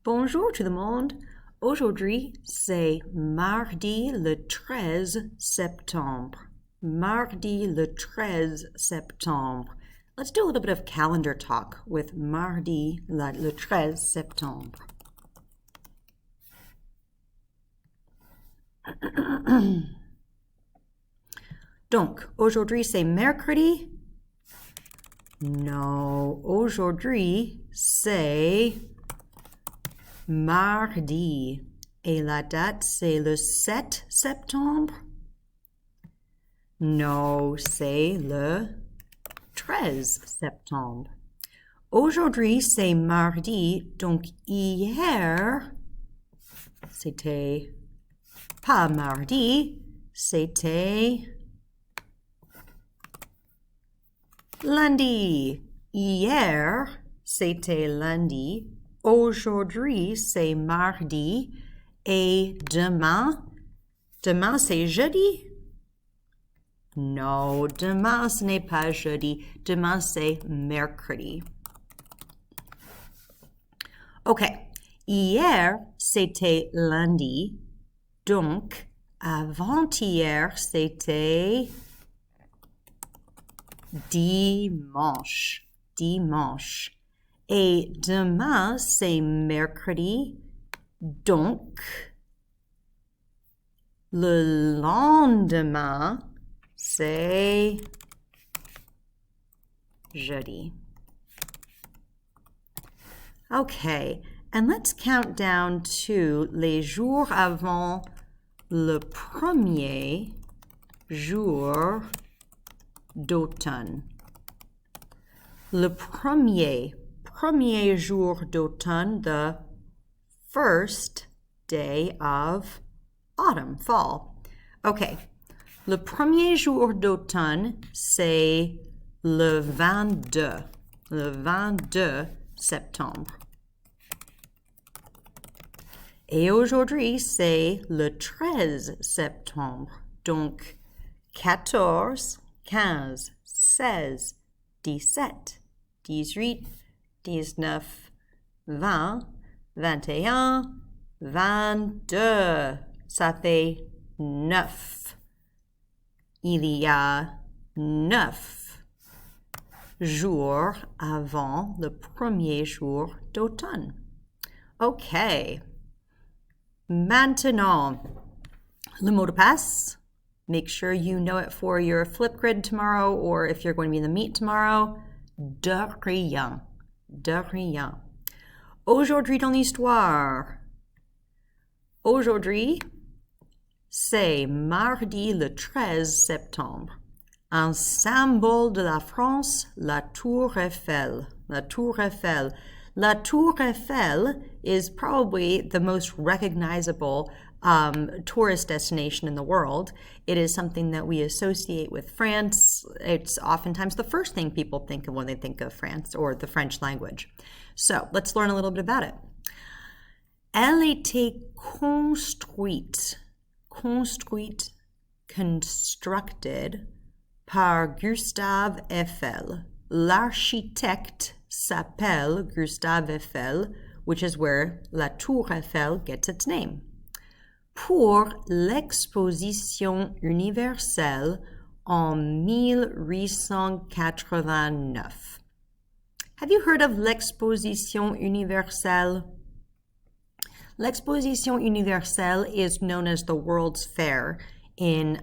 Bonjour tout le monde. Aujourd'hui, c'est mardi le 13 septembre. Mardi le 13 septembre. Let's do a little bit of calendar talk with mardi le 13 septembre. Donc, aujourd'hui c'est mercredi? Non, aujourd'hui c'est mardi. Et la date, c'est le 7 septembre? Non, c'est le 13 septembre. Aujourd'hui, c'est mardi, donc hier, c'était pas mardi, c'était lundi. Hier, c'était lundi. Aujourd'hui, c'est mardi. Et demain, demain c'est jeudi? Non, demain ce n'est pas jeudi. Demain c'est mercredi. Ok, hier c'était lundi. Donc, avant-hier c'était dimanche. Dimanche. Et demain, c'est mercredi. Donc, le lendemain, c'est jeudi. Okay, and let's count down to les jours avant le premier jour d'automne. Le premier jour d'automne, the first day of autumn, fall. Okay, le premier jour d'automne, c'est le 22 septembre. Et aujourd'hui, c'est le 13 septembre. Donc, 14, 15, 16, 17, 18, 19, 20, 21, 22. Ça fait 9. Il y a 9 jours avant le premier jour d'automne. OK. Maintenant, le mot de passe. Make sure you know it for your Flipgrid tomorrow, or if you're going to be in the meet tomorrow. De rien. De rien. Aujourd'hui dans l'histoire. Aujourd'hui, c'est mardi le 13 septembre. Un symbole de la France, la Tour Eiffel. La Tour Eiffel. La Tour Eiffel is probably the most recognizable tourist destination in the world. It is something that we associate with France. It's oftentimes the first thing people think of when they think of France or the French language. So let's learn a little bit about it. Elle était construite, constructed par Gustave Eiffel. L'architecte s'appelle Gustave Eiffel, which is where La Tour Eiffel gets its name. Pour l'exposition universelle en 1889. Have you heard of l'exposition universelle? L'exposition universelle is known as the World's Fair in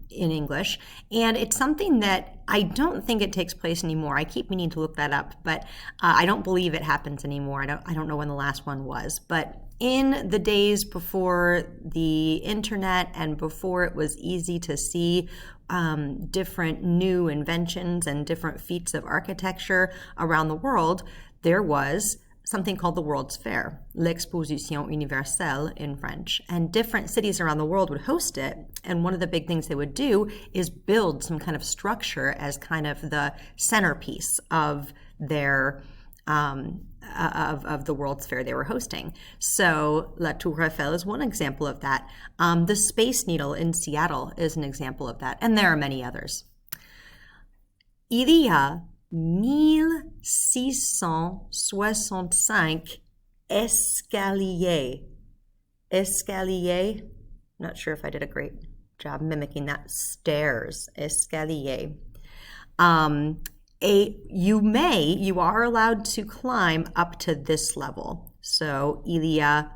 English, and it's something that I don't think it takes place anymore. I keep meaning to look that up, but I don't believe it happens anymore. I don't know when the last one was, but in the days before the internet and before it was easy to see different new inventions and different feats of architecture around the world, there was something called the World's Fair, l'Exposition Universelle in French. And different cities around the world would host it. And one of the big things they would do is build some kind of structure as kind of the centerpiece of their of the World's Fair they were hosting. So La Tour Eiffel is one example of that. The Space Needle in Seattle is an example of that. And there are many others. Il y a 1665 escalier. Escalier. Not sure if I did a great job mimicking that. Stairs. Escalier. You are allowed to climb up to this level. So, il y a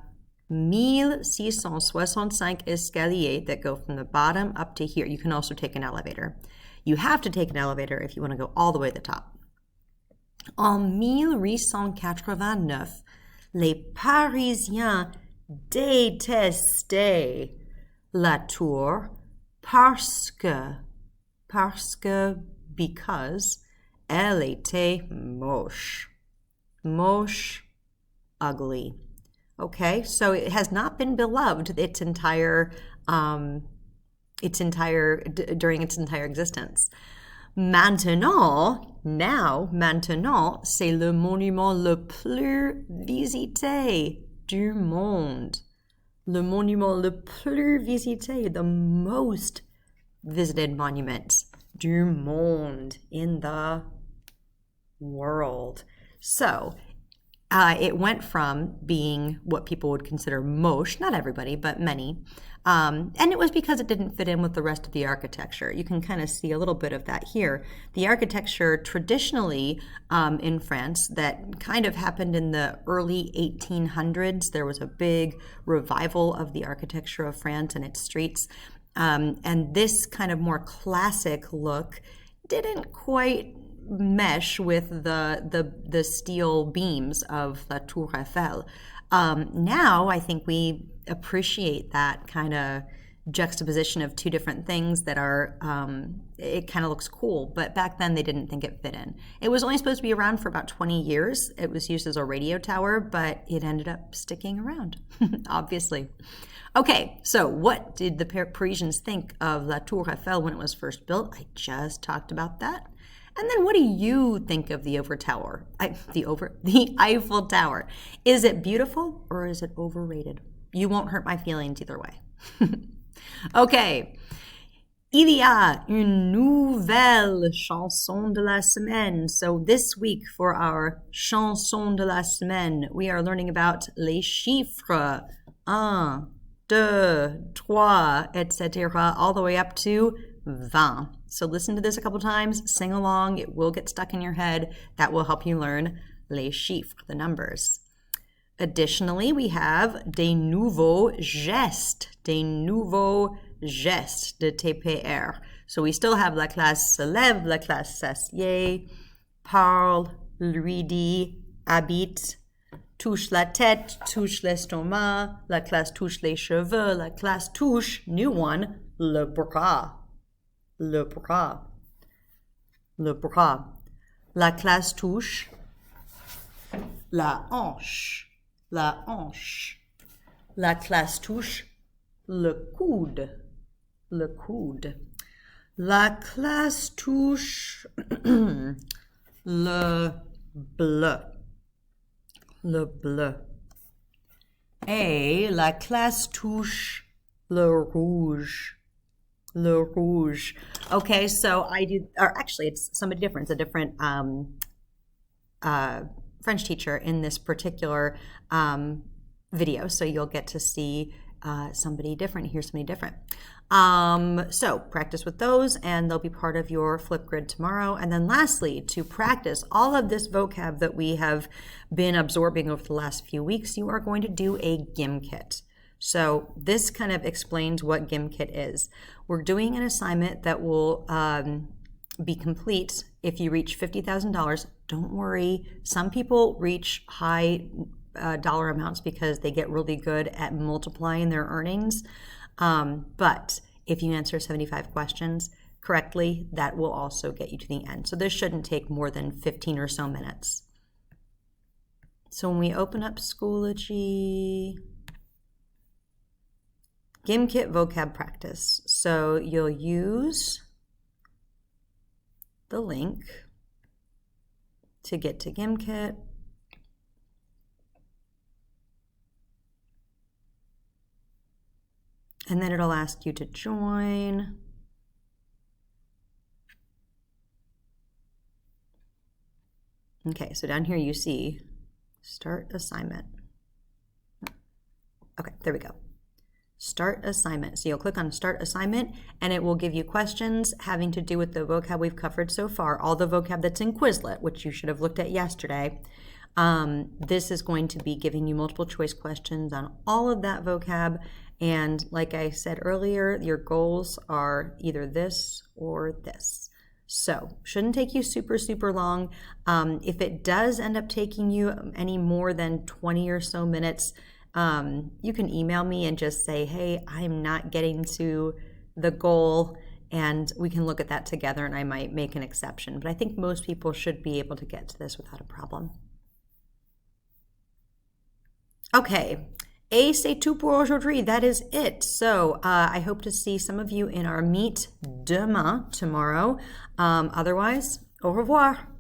1665 escaliers that go from the bottom up to here. You can also take an elevator. You have to take an elevator if you want to go all the way to the top. En 1889, les Parisiens détestaient la tour because elle était moche. Moche, ugly. Okay, so it has not been beloved during its entire existence. Maintenant, c'est le monument le plus visité du monde. Le monument le plus visité, the most visited monument du monde, in the world. So, it went from being what people would consider moche, not everybody, but many, and it was because it didn't fit in with the rest of the architecture. You can kind of see a little bit of that here. The architecture traditionally in France that kind of happened in the early 1800s. There was a big revival of the architecture of France and its streets, and this kind of more classic look didn't quite mesh with the steel beams of La Tour Eiffel. Now I think we appreciate that kind of juxtaposition of two different things that are, it kind of looks cool, but back then they didn't think it fit in. It was only supposed to be around for about 20 years. It was used as a radio tower, but it ended up sticking around, obviously. Okay, so what did the Parisians think of La Tour Eiffel when it was first built? I just talked about that. And then what do you think of the Eiffel Tower? The Eiffel Tower. Is it beautiful or is it overrated? You won't hurt my feelings either way. Okay. Il y a une nouvelle chanson de la semaine. So this week for our chanson de la semaine, we are learning about les chiffres. 1, 2, 3, etc. all the way up to 20. So listen to this a couple times, sing along, it will get stuck in your head. That will help you learn les chiffres, the numbers. Additionally, we have des nouveaux gestes de TPR. So we still have la classe se lève, la classe s'assied, parle, lui dit, habite, touche la tête, touche l'estomac, la classe touche les cheveux, la classe touche, new one, le bras. Le bras. Le bras. La classe touche la hanche. La hanche. La classe touche le coude. Le coude. La classe touche le bleu. Le bleu. Et la classe touche le rouge. Le rouge. Okay, so I do, or actually it's somebody different. It's a different French teacher in this particular video. So you'll get to see somebody different, hear somebody different. So practice with those and they'll be part of your flip grid tomorrow. And then lastly, to practice all of this vocab that we have been absorbing over the last few weeks, you are going to do a GimKit. So this kind of explains what GimKit is. We're doing an assignment that will be complete if you reach $50,000. Don't worry. Some people reach high dollar amounts because they get really good at multiplying their earnings. But if you answer 75 questions correctly, that will also get you to the end. So this shouldn't take more than 15 or so minutes. So when we open up Schoology, GimKit vocab practice. So you'll use the link to get to GimKit. And then it'll ask you to join. Okay, so down here you see start assignment. there we go. Start assignment. So you'll click on start assignment and it will give you questions having to do with the vocab we've covered so far, all the vocab that's in Quizlet, which you should have looked at yesterday. This is going to be giving you multiple choice questions on all of that vocab. And like I said earlier, your goals are either this or this. So shouldn't take you super, super long. If it does end up taking you any more than 20 or so minutes, you can email me and just say, hey, I'm not getting to the goal, and we can look at that together and I might make an exception. But I think most people should be able to get to this without a problem. Okay, et c'est tout pour aujourd'hui. That is it. So I hope to see some of you in our meet demain, tomorrow. Otherwise, au revoir.